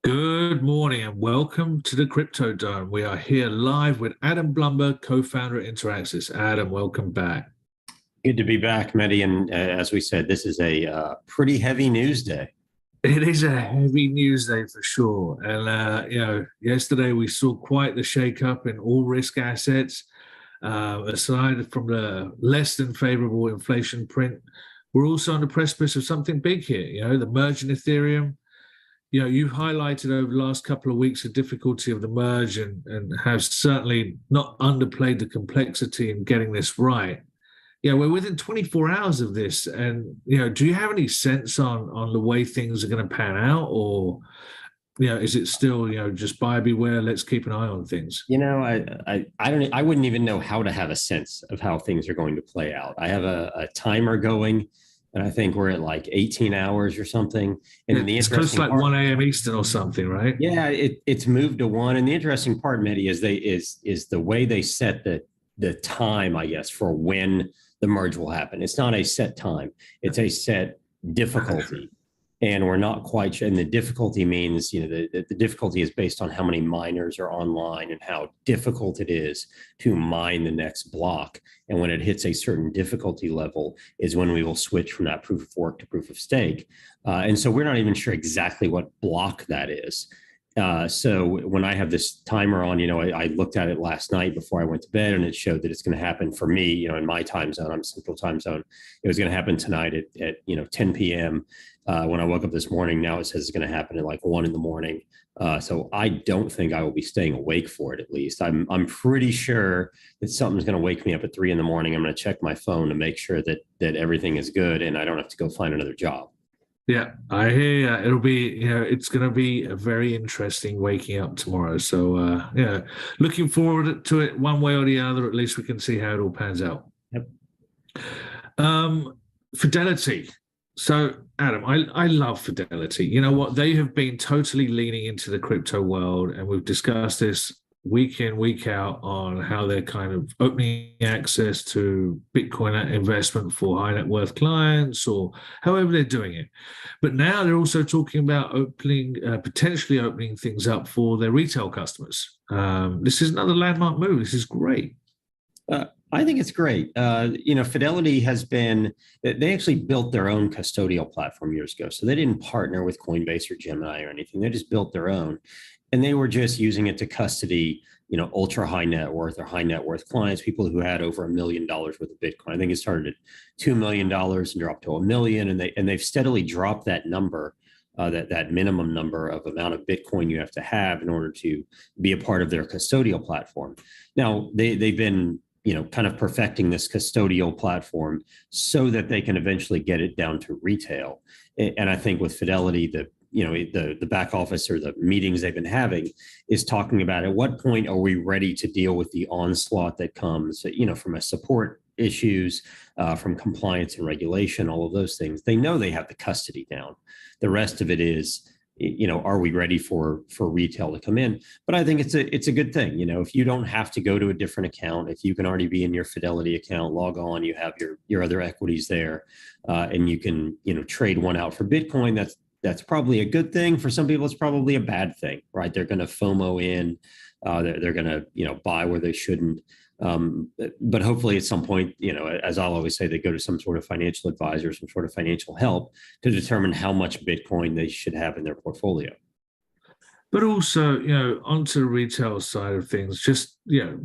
Good morning and welcome to the Crypto Dome. We are here live with Adam Blumberg, co-founder at Interaxis. Adam, welcome back. Good to be back, Mehdi. And as we said, this is a pretty heavy news day. It is a heavy news day for sure. And, yesterday we saw quite the shakeup in all risk assets. Aside from the less than favorable inflation print, we're also on the precipice of something big here. The merge in Ethereum. You've highlighted over the last couple of weeks the difficulty of the merge and have certainly not underplayed the complexity in getting this right. We're within 24 hours of this. And, do you have any sense on the way things are going to pan out? Or, is it still, just buyer beware, let's keep an eye on things? I wouldn't even know how to have a sense of how things are going to play out. I have a timer going. And I think we're at like 18 hours or something. And it's close to like 1 a.m. Eastern or something, right? Yeah, it's moved to 1. And the interesting part, Mehdi, is the way they set the time, I guess, for when the merge will happen. It's not a set time. It's a set difficulty. And we're not quite sure. And the difficulty means, the difficulty is based on how many miners are online and how difficult it is to mine the next block. And when it hits a certain difficulty level is when we will switch from that proof of work to proof of stake. And so we're not even sure exactly what block that is. So when I have this timer on, I looked at it last night before I went to bed, and it showed that it's going to happen for me, in my time zone. I'm Central Time Zone. It was going to happen tonight at 10 p.m. When I woke up this morning, now it says it's going to happen at like 1 in the morning. So I don't think I will be staying awake for it. At least I'm pretty sure that something's going to wake me up at 3 in the morning. I'm going to check my phone to make sure that everything is good and I don't have to go find another job. Yeah, I hear you. It'll be, it's going to be a very interesting waking up tomorrow. So, looking forward to it one way or the other. At least we can see how it all pans out. Yep. Fidelity. So, Adam, I love Fidelity. You know what? They have been totally leaning into the crypto world, and we've discussed this week in, week out on how they're kind of opening access to Bitcoin investment for high net worth clients or however they're doing it. But now they're also talking about potentially opening things up for their retail customers. This is another landmark move. This is great. I think it's great. Fidelity they actually built their own custodial platform years ago. So they didn't partner with Coinbase or Gemini or anything. They just built their own. And they were just using it to custody, ultra high net worth or high net worth clients, people who had over $1 million worth of Bitcoin. I think it started at $2 million and dropped to $1 million. And they've steadily dropped that number, that minimum number of amount of Bitcoin you have to have in order to be a part of their custodial platform. Now, they've been kind of perfecting this custodial platform so that they can eventually get it down to retail. And I think with Fidelity, the back office or the meetings they've been having is talking about at what point are we ready to deal with the onslaught that comes, from a support issues, from compliance and regulation, all of those things. They know they have the custody down. The rest of it is, are we ready for retail to come in? But I think it's a good thing. If you don't have to go to a different account, if you can already be in your Fidelity account, log on, you have your other equities there, and you can, trade one out for Bitcoin. That's probably a good thing. For some people, it's probably a bad thing, right? They're going to FOMO in, they're going to, buy where they shouldn't. But hopefully at some point, as I'll always say, they go to some sort of financial advisor, some sort of financial help to determine how much Bitcoin they should have in their portfolio. But also, onto the retail side of things, just,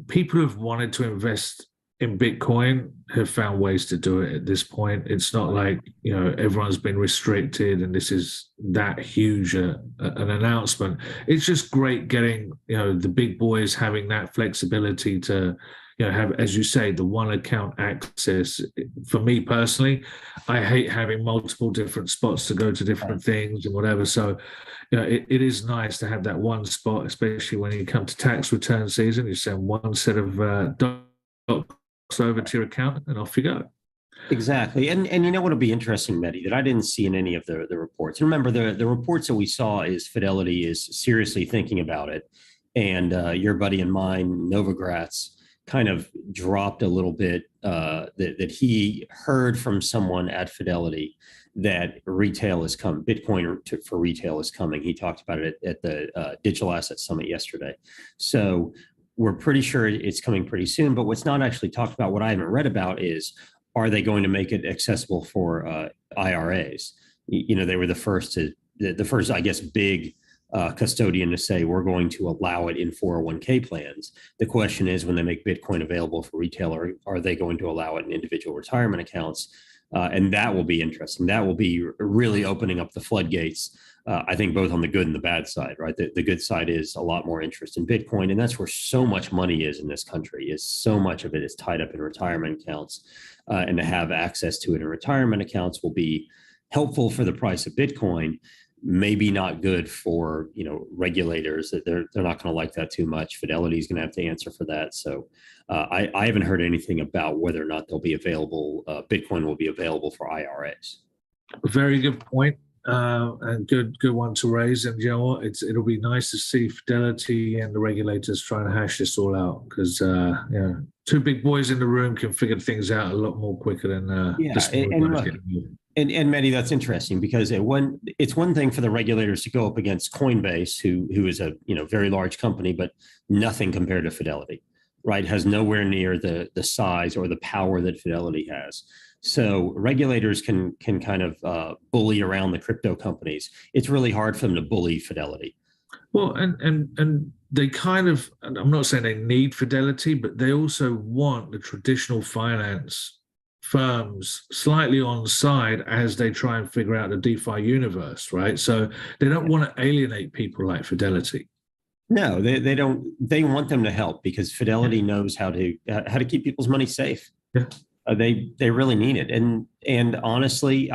people who've wanted to invest in Bitcoin have found ways to do it at this point. It's not like, everyone's been restricted and this is that huge an announcement. It's just great getting, the big boys having that flexibility to, have, as you say, the one account access. For me personally, I hate having multiple different spots to go to different things and whatever. So, it is nice to have that one spot, especially when you come to tax return season. You send one set of docs over to your account and off you go. Exactly. And what'll be interesting, Mehdi, that I didn't see in any of the reports. Remember, the reports that we saw is Fidelity is seriously thinking about it. And your buddy and mine, Novogratz, kind of dropped a little bit that he heard from someone at Fidelity that retail is coming. Bitcoin for retail is coming. He talked about it at the Digital Asset Summit yesterday. So we're pretty sure it's coming pretty soon. But what's not actually talked about, what I haven't read about, is are they going to make it accessible for IRAs? They were the first, I guess, big custodian to say we're going to allow it in 401k plans. The question is, when they make Bitcoin available for retail, are they going to allow it in individual retirement accounts? And that will be interesting. That will be really opening up the floodgates, I think, both on the good and the bad side, right? The good side is a lot more interest in Bitcoin, and that's where so much money is in this country. Is so much of it is tied up in retirement accounts, and to have access to it in retirement accounts will be helpful for the price of Bitcoin. Maybe not good for regulators. That they're not going to like that too much. Fidelity is going to have to answer for that. So I haven't heard anything about whether or not they'll be available. Bitcoin will be available for IRAs. Very good point, and good one to raise. And you know what? It'll be nice to see Fidelity and the regulators trying to hash this all out, because two big boys in the room can figure things out a lot more quicker than the small guys getting moved. And Mehdi, that's interesting, because it's one thing for the regulators to go up against Coinbase, who is a very large company, but nothing compared to Fidelity, right? Has nowhere near the size or the power that Fidelity has. So regulators can kind of bully around the crypto companies. It's really hard for them to bully Fidelity. Well, and they kind of, I'm not saying they need Fidelity, but they also want the traditional finance firms slightly on side as they try and figure out the DeFi universe, right? So they don't want to alienate people like Fidelity. No, they don't. They want them to help, because Fidelity knows how to keep people's money safe. Yeah. They really need it, and honestly,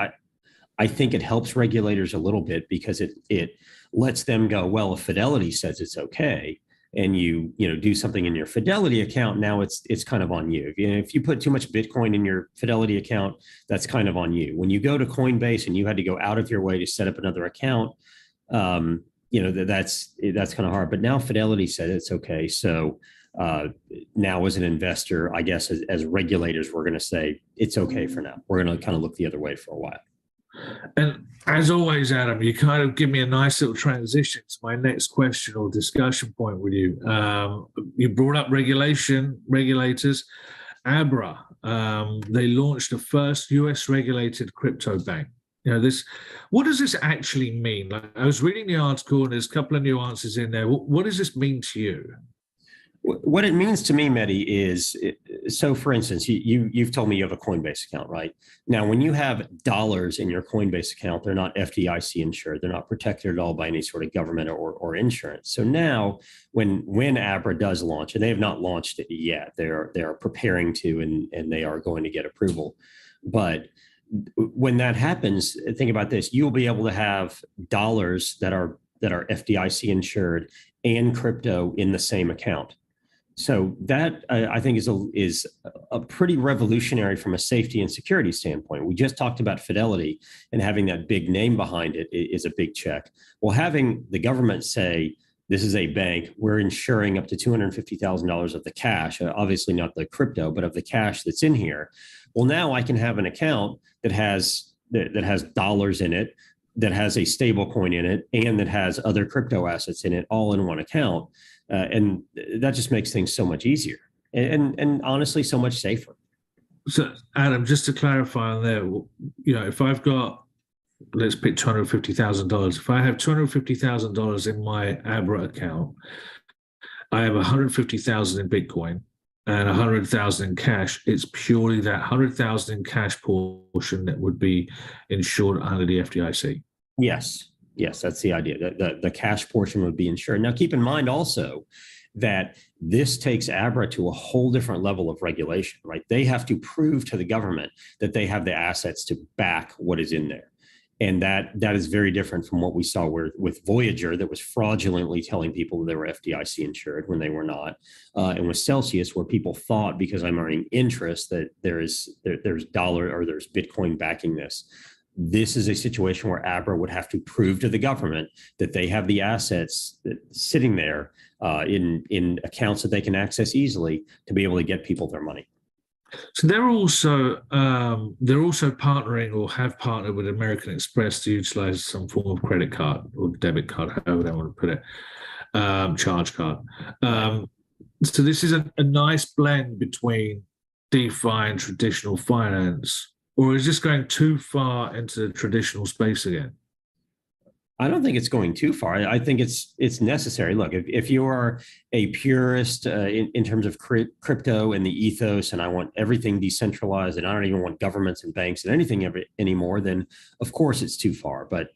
I think it helps regulators a little bit, because it lets them go, well, if Fidelity says it's okay, and you do something in your Fidelity account, now it's kind of on you. If you put too much Bitcoin in your Fidelity account, that's kind of on you. When you go to Coinbase and you had to go out of your way to set up another account, that's kind of hard. But now Fidelity said it's okay. So now, as an investor, I guess as regulators, we're going to say it's okay for now. We're going to kind of look the other way for a while. And as always, Adam, you kind of give me a nice little transition to my next question or discussion point with you. You brought up regulators. Abra, they launched the first US regulated crypto bank. What does this actually mean? Like, I was reading the article, and there's a couple of nuances in there. What does this mean to you? What it means to me, Mehdi, is, so for instance, you've told me you have a Coinbase account, right? Now, when you have dollars in your Coinbase account, they're not FDIC insured. They're not protected at all by any sort of government or insurance. So now when Abra does launch, and they have not launched it yet, they are preparing to, and they are going to get approval. But when that happens, think about this: you'll be able to have dollars that are FDIC insured and crypto in the same account. So that, I think, is a pretty revolutionary from a safety and security standpoint. We just talked about Fidelity, and having that big name behind it is a big check. Well, having the government say, this is a bank, we're insuring up to $250,000 of the cash, obviously not the crypto, but of the cash that's in here. Well, now I can have an account that has dollars in it, that has a stable coin in it, and that has other crypto assets in it, all in one account. And that just makes things so much easier and honestly so much safer. So, Adam, just to clarify on there, if I've got, let's pick $250,000. If I have $250,000 in my Abra account, I have $150,000 in Bitcoin and $100,000 in cash. It's purely that $100,000 in cash portion that would be insured under the FDIC. Yes, that's the idea. The cash portion would be insured. Now, keep in mind also that this takes Abra to a whole different level of regulation, right? They have to prove to the government that they have the assets to back what is in there. And that is very different from what we saw with Voyager, that was fraudulently telling people they were FDIC insured when they were not. And with Celsius, where people thought, because I'm earning interest, that there's dollar or there's Bitcoin backing this. This is a situation where Abra would have to prove to the government that they have the assets sitting there in accounts that they can access easily to be able to get people their money. So they're also partnering or have partnered with American Express to utilize some form of credit card or debit card, however they want to put it, charge card. Right. So this is a nice blend between DeFi and traditional finance, or is this going too far into the traditional space again? I don't think it's going too far. I think it's necessary. Look, if you are a purist in terms of crypto and the ethos, and I want everything decentralized, and I don't even want governments and banks and anything anymore, then of course it's too far. But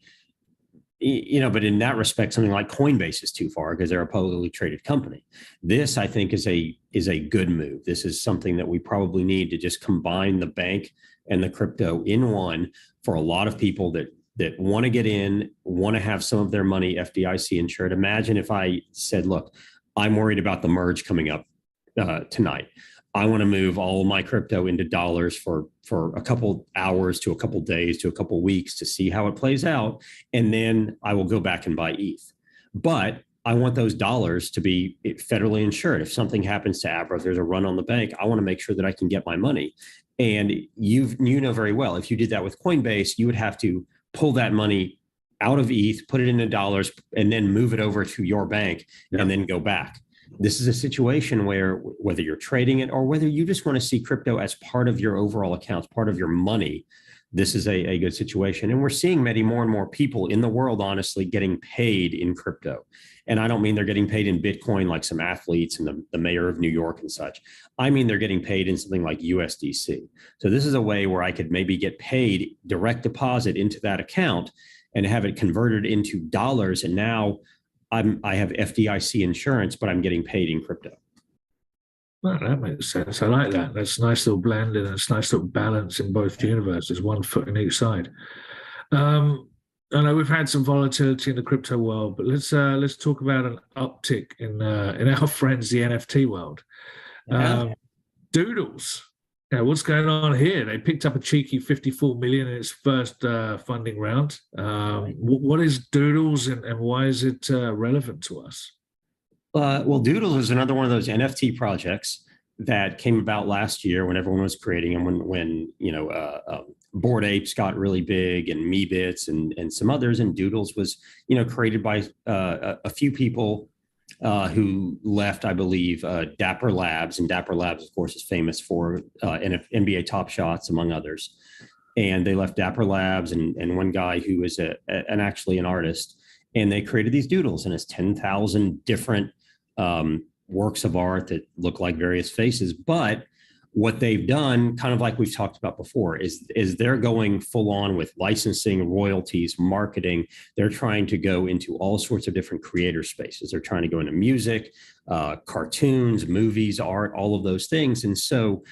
but in that respect, something like Coinbase is too far because they're a publicly traded company. This, I think, is a good move. This is something that we probably need to just combine the bank and the crypto in one for a lot of people that want to get in, want to have some of their money FDIC insured. Imagine if I said, look, I'm worried about the merge coming up tonight. I want to move all of my crypto into dollars for a couple hours to a couple days to a couple weeks to see how it plays out. And then I will go back and buy ETH. But I want those dollars to be federally insured. If something happens to Abra, if there's a run on the bank, I want to make sure that I can get my money. And you know very well, if you did that with Coinbase, you would have to pull that money out of ETH, put it into dollars, and then move it over to your bank and then go back. This is a situation where whether you're trading it or whether you just want to see crypto as part of your overall accounts, part of your money, this is a good situation. And we're seeing many more and more people in the world, honestly, getting paid in crypto. And I don't mean they're getting paid in Bitcoin like some athletes and the mayor of New York and such. I mean they're getting paid in something like USDC. So this is a way where I could maybe get paid direct deposit into that account and have it converted into dollars. And now I have FDIC insurance, but I'm getting paid in crypto. Well, that makes sense. I like that. That's a nice little blend and it's a nice little balance in both universes, one foot in each side. I know we've had some volatility in the crypto world, but let's talk about an uptick in our friends the NFT world. Doodles. Yeah, what's going on here? They picked up a cheeky 54 million in its first funding round. What is Doodles and why is it relevant to us? Well, Doodles is another one of those NFT projects that came about last year when everyone was creating them. When Bored Apes got really big, and Meebits and some others, and Doodles was created by a few people who left, I believe, Dapper Labs, and Dapper Labs, of course, is famous for NBA Top Shots, among others. And they left Dapper Labs and one guy who is actually an artist, and they created these Doodles, and it's 10,000 different works of art that look like various faces. But what they've done, kind of like we've talked about before, is they're going full on with licensing, royalties, marketing. They're trying to go into all sorts of different creator spaces. They're trying to go into music, cartoons, movies, art, all of those things. And so,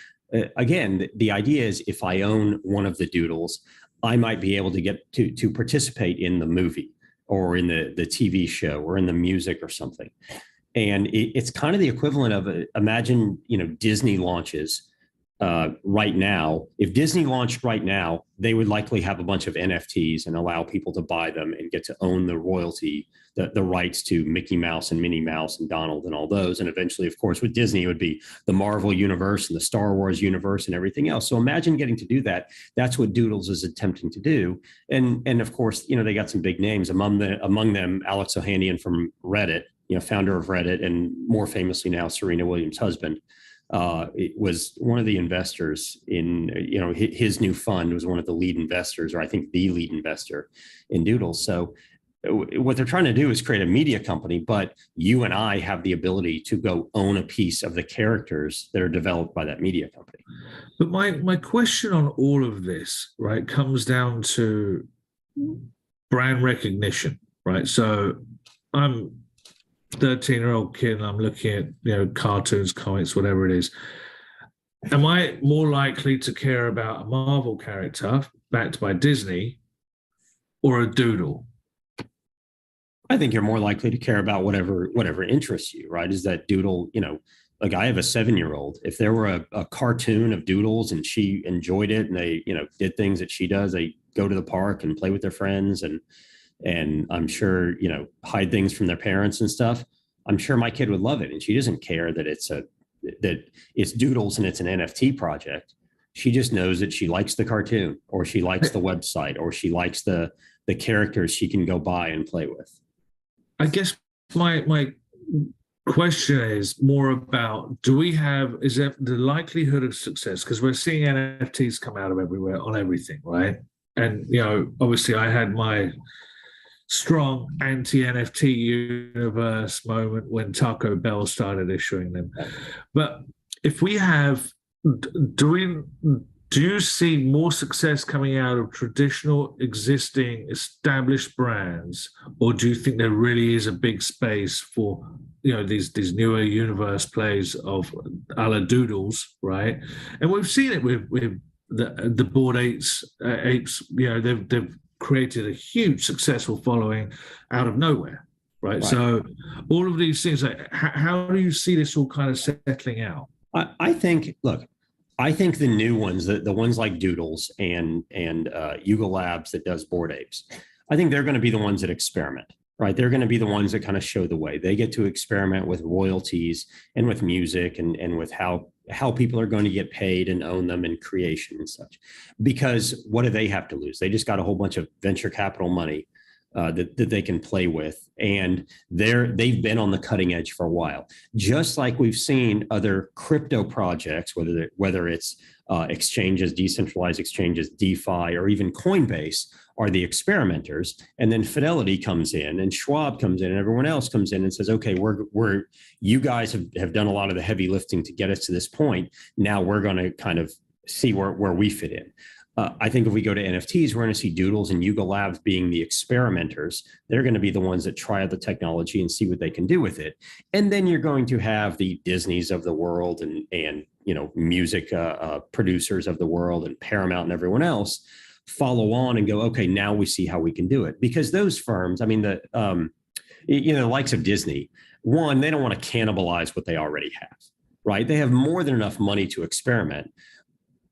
again, the idea is if I own one of the Doodles, I might be able to get to participate in the movie or in the TV show or in the music or something. And it's kind of the equivalent of imagine, Disney launches right now. If Disney launched right now, they would likely have a bunch of NFTs and allow people to buy them and get to own the royalty, the rights to Mickey Mouse and Minnie Mouse and Donald and all those. And eventually, of course, with Disney, it would be the Marvel universe and the Star Wars universe and everything else. So imagine getting to do that. That's what Doodles is attempting to do. And of course, they got some big names among them, Alex Ohanian from Reddit, founder of Reddit, and more famously now Serena Williams' husband. It was one of the investors in, his new fund was one of the lead investors, or I think the lead investor in Doodles. So what they're trying to do is create a media company, but you and I have the ability to go own a piece of the characters that are developed by that media company. But my question on all of this, right, comes down to brand recognition, right? So I'm 13-year-old kid and I'm looking at cartoons, comics, whatever it is. Am I more likely to care about a Marvel character backed by Disney or a Doodle? I think you're more likely to care about whatever interests you, right? Is that Doodle, like I have a 7-year-old. If there were a cartoon of Doodles and she enjoyed it and they, did things that she does, they go to the park and play with their friends and I'm sure, hide things from their parents and stuff. I'm sure my kid would love it. And she doesn't care that it's a that it's Doodles and it's an NFT project. She just knows that she likes the cartoon, or she likes the website, or she likes the characters she can go buy and play with. I guess my question is more about, is that the likelihood of success? Because we're seeing NFTs come out of everywhere on everything, right? And, obviously I had my strong anti-NFT universe moment when Taco Bell started issuing them. But if we have, do you see more success coming out of traditional, existing, established brands, or do you think there really is a big space for these newer universe plays of a la Doodles, right? And we've seen it with the Bored Apes. They've created a huge successful following out of nowhere, right? So all of these things, how do you see this all kind of settling out? I think the new ones, the ones like Doodles and Yuga Labs that does Bored Apes, I think they're going to be the ones that experiment, right? They're going to be the ones that kind of show the way. They get to experiment with royalties and with music and with how people are going to get paid and own them and creation and such. Because what do they have to lose? They just got a whole bunch of venture capital money that they can play with. And they've been on the cutting edge for a while. Just like we've seen other crypto projects, whether it's exchanges, decentralized exchanges, DeFi, or even Coinbase are the experimenters. And then Fidelity comes in and Schwab comes in and everyone else comes in and says, okay, you guys have done a lot of the heavy lifting to get us to this point. Now we're going to kind of see where we fit in. I think if we go to NFTs, we're going to see Doodles and Yuga Labs being the experimenters. They're going to be the ones that try out the technology and see what they can do with it. And then you're going to have the Disneys of the world and music producers of the world and Paramount and everyone else follow on and go, okay, now we see how we can do it. Because those firms, I mean, the likes of Disney, one, they don't want to cannibalize what they already have, right? They have more than enough money to experiment,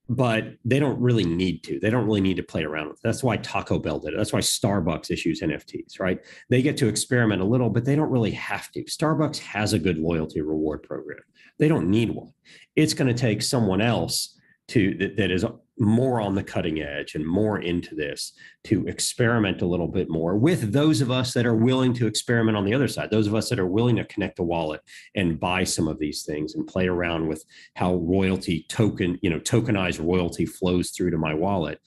but they don't really need to. They don't really need to play around with it. That's why Taco Bell did it. That's why Starbucks issues NFTs, right? They get to experiment a little, but they don't really have to. Starbucks has a good loyalty reward program. They don't need one. It's going to take someone else that is more on the cutting edge and more into this to experiment a little bit more with those of us that are willing to experiment on the other side, those of us that are willing to connect a wallet and buy some of these things and play around with how tokenized royalty flows through to my wallet.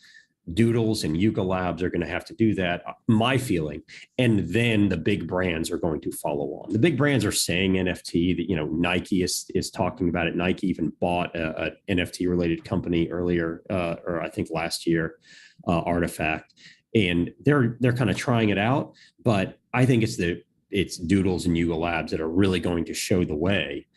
Doodles and Yuga Labs are going to have to do that, my feeling. And then the big brands are going to follow on. The big brands are saying NFT, that, Nike is talking about it. Nike even bought a NFT related company earlier, or I think last year, Artifact. And they're kind of trying it out. But I think it's Doodles and Yuga Labs that are really going to show the way,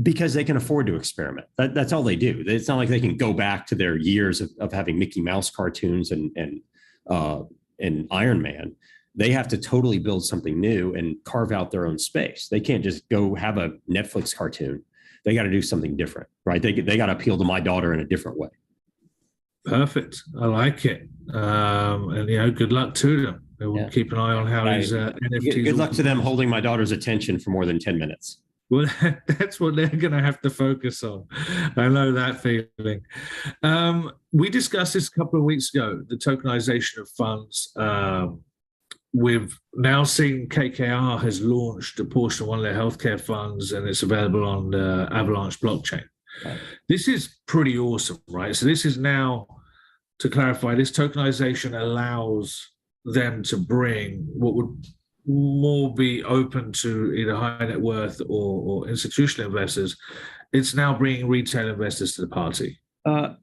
because they can afford to experiment. That's all they do. It's not like they can go back to their years of having Mickey Mouse cartoons and Iron Man. They have to totally build something new and carve out their own space. They can't just go have a Netflix cartoon. They got to do something different, right? They got to appeal to my daughter in a different way. Perfect. I like it. And good luck to them. We'll keep an eye on how these NFTs. Good luck to them holding my daughter's attention for more than 10 minutes. Well, that's what they're going to have to focus on. I know that feeling. We discussed this a couple of weeks ago, the tokenization of funds. We've now seen KKR has launched a portion of one of their healthcare funds, and it's available on the Avalanche blockchain. Right. This is pretty awesome, right? So this is now, to clarify, this tokenization allows them to bring what would more be open to either high net worth or institutional investors. It's now bringing retail investors to the party.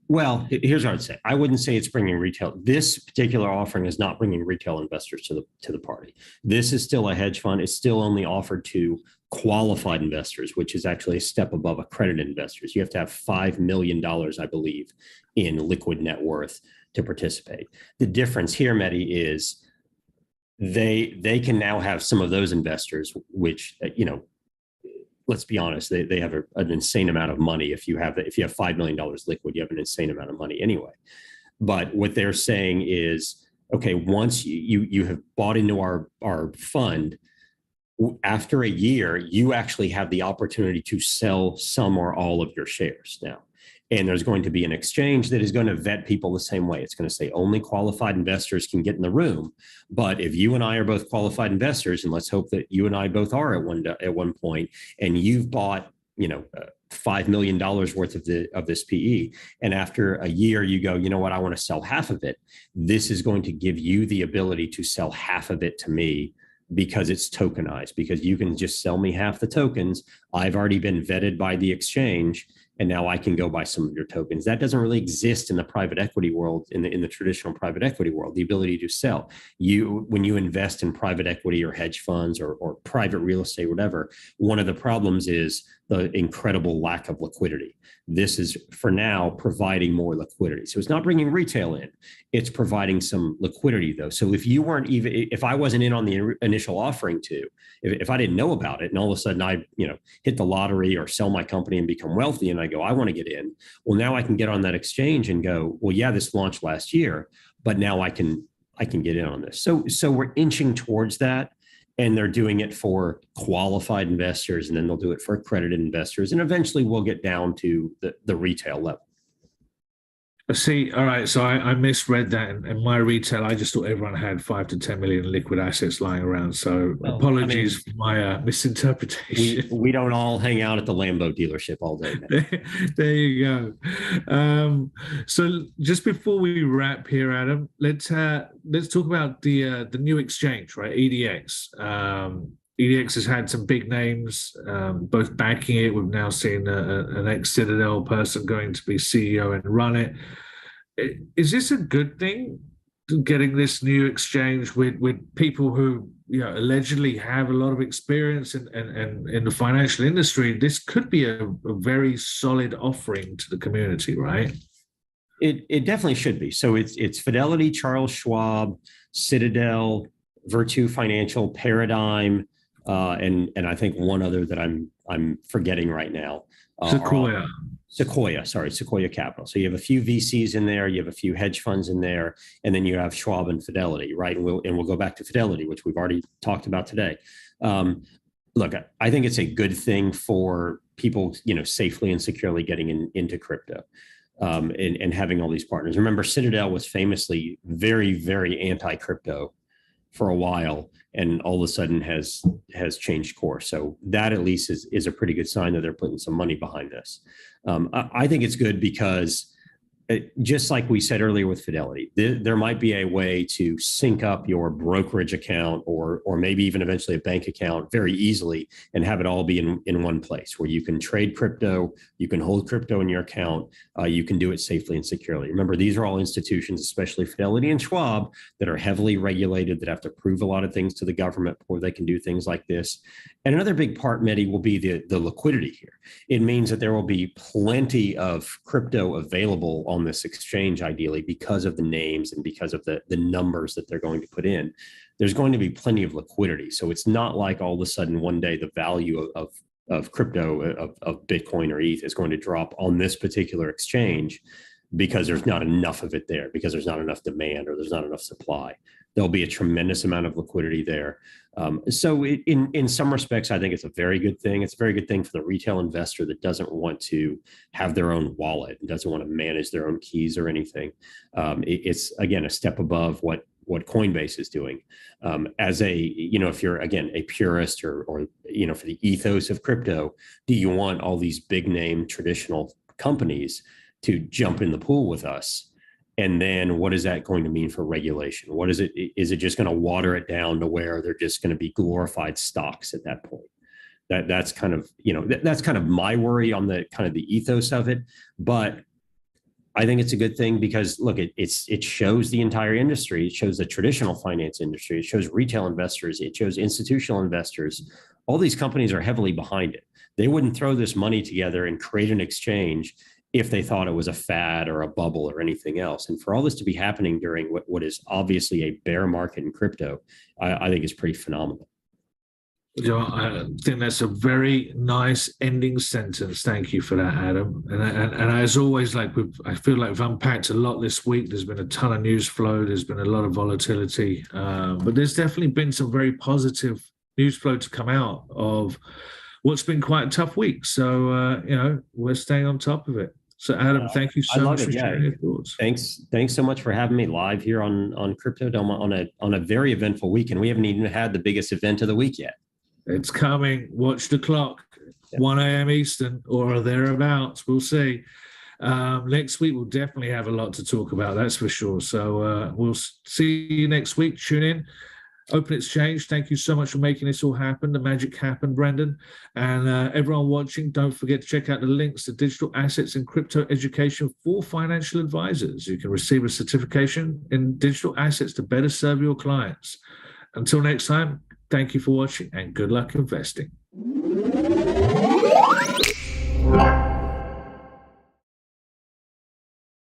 Well, here's what I'd say. I wouldn't say it's bringing retail. This particular offering is not bringing retail investors to the party. This is still a hedge fund. It's still only offered to qualified investors, which is actually a step above accredited investors. You have to have $5 million, I believe, in liquid net worth to participate. The difference here, Mehdi, is they can now have some of those investors, which, let's be honest, they have an insane amount of money. If you have $5 million liquid, you have an insane amount of money anyway. But what they're saying is, okay, once you have bought into our fund, After a year, you actually have the opportunity to sell some or all of your shares now. And there's going to be an exchange that is going to vet people the same way. It's going to say only qualified investors can get in the room. But if you and I are both qualified investors, and let's hope that you and I both are at one point, and you've bought, $5 million worth of this PE, and after a year you go, you know what, I want to sell half of it. This is going to give you the ability to sell half of it to me, because it's tokenized, because you can just sell me half the tokens. I've already been vetted by the exchange, and now I can go buy some of your tokens. That doesn't really exist in the private equity world, in the traditional private equity world, the ability to sell. When you invest in private equity or hedge funds or private real estate, whatever, one of the problems is the incredible lack of liquidity. This is, for now, providing more liquidity. So it's not bringing retail in, it's providing some liquidity though. So if I wasn't in on the initial offering if I didn't know about it, and all of a sudden I, hit the lottery or sell my company and become wealthy, and I go, I want to get in. Well, now I can get on that exchange and go, well, yeah, this launched last year, but now I can get in on this. So we're inching towards that. And they're doing it for qualified investors, and then they'll do it for accredited investors. And eventually we'll get down to the retail level. See, all right. So I misread that. In my retail, I just thought everyone had 5 to 10 million liquid assets lying around. So apologies for my misinterpretation. We don't all hang out at the Lambo dealership all day. There you go. So just before we wrap here, Adam, let's talk about the new exchange, right? EDX. EDX has had some big names, both backing it. We've now seen an ex-Citadel person going to be CEO and run it. Is this a good thing, getting this new exchange with people who allegedly have a lot of experience in the financial industry? This could be a very solid offering to the community, right? It definitely should be. So it's Fidelity, Charles Schwab, Citadel, Virtu Financial, Paradigm, and I think one other that I'm forgetting right now. Sequoia Capital. So you have a few VCs in there, you have a few hedge funds in there, and then you have Schwab and Fidelity, right? And we'll go back to Fidelity, which we've already talked about today. Look, I think it's a good thing for people, safely and securely getting into crypto. And having all these partners. Remember, Citadel was famously very, very anti-crypto for a while, and all of a sudden has changed course. So that at least is a pretty good sign that they're putting some money behind this. I think it's good because just like we said earlier with Fidelity, there might be a way to sync up your brokerage account or maybe even eventually a bank account very easily and have it all be in one place where you can trade crypto, you can hold crypto in your account, you can do it safely and securely. Remember, these are all institutions, especially Fidelity and Schwab, that are heavily regulated, that have to prove a lot of things to the government before they can do things like this. And another big part, Mehdi, will be the liquidity here. It means that there will be plenty of crypto available on this exchange, ideally, because of the names and because of the numbers that they're going to put in. There's going to be plenty of liquidity. So it's not like all of a sudden one day the value of crypto, of Bitcoin or ETH is going to drop on this particular exchange because there's not enough of it there, because there's not enough demand or there's not enough supply. There'll be a tremendous amount of liquidity there. So in some respects, I think it's a very good thing. It's a very good thing for the retail investor that doesn't want to have their own wallet and doesn't want to manage their own keys or anything. It's, again, a step above what Coinbase is doing. As if you're, again, a purist or for the ethos of crypto, do you want all these big name traditional companies to jump in the pool with us? And then what is that going to mean for regulation? What is it? Is it just going to water it down to where they're just going to be glorified stocks at that point? That's kind of, that's kind of my worry on the kind of the ethos of it. But I think it's a good thing because, look, it shows the entire industry. It shows the traditional finance industry. It shows retail investors. It shows institutional investors. All these companies are heavily behind it. They wouldn't throw this money together and create an exchange if they thought it was a fad or a bubble or anything else. And for all this to be happening during what is obviously a bear market in crypto, I think is pretty phenomenal. I think that's a very nice ending sentence. Thank you for that, Adam. And as always, I feel like we've unpacked a lot this week. There's been a ton of news flow. There's been a lot of volatility, but there's definitely been some very positive news flow to come out of what's been quite a tough week. So, we're staying on top of it. So, Adam, thank you I so love much it. for Yeah. sharing your thoughts. Thanks so much for having me live here on Crypto Dome on a very eventful weekend. We haven't even had the biggest event of the week yet. It's coming. Watch the clock. Yep. 1 a.m. Eastern or thereabouts. We'll see. Next week, we'll definitely have a lot to talk about. That's for sure. So we'll see you next week. Tune in. Open Exchange, thank you so much for making this all happen. The magic happened, Brendan. And everyone watching, don't forget to check out the links to digital assets and crypto education for financial advisors. You can receive a certification in digital assets to better serve your clients. Until next time, thank you for watching and good luck investing.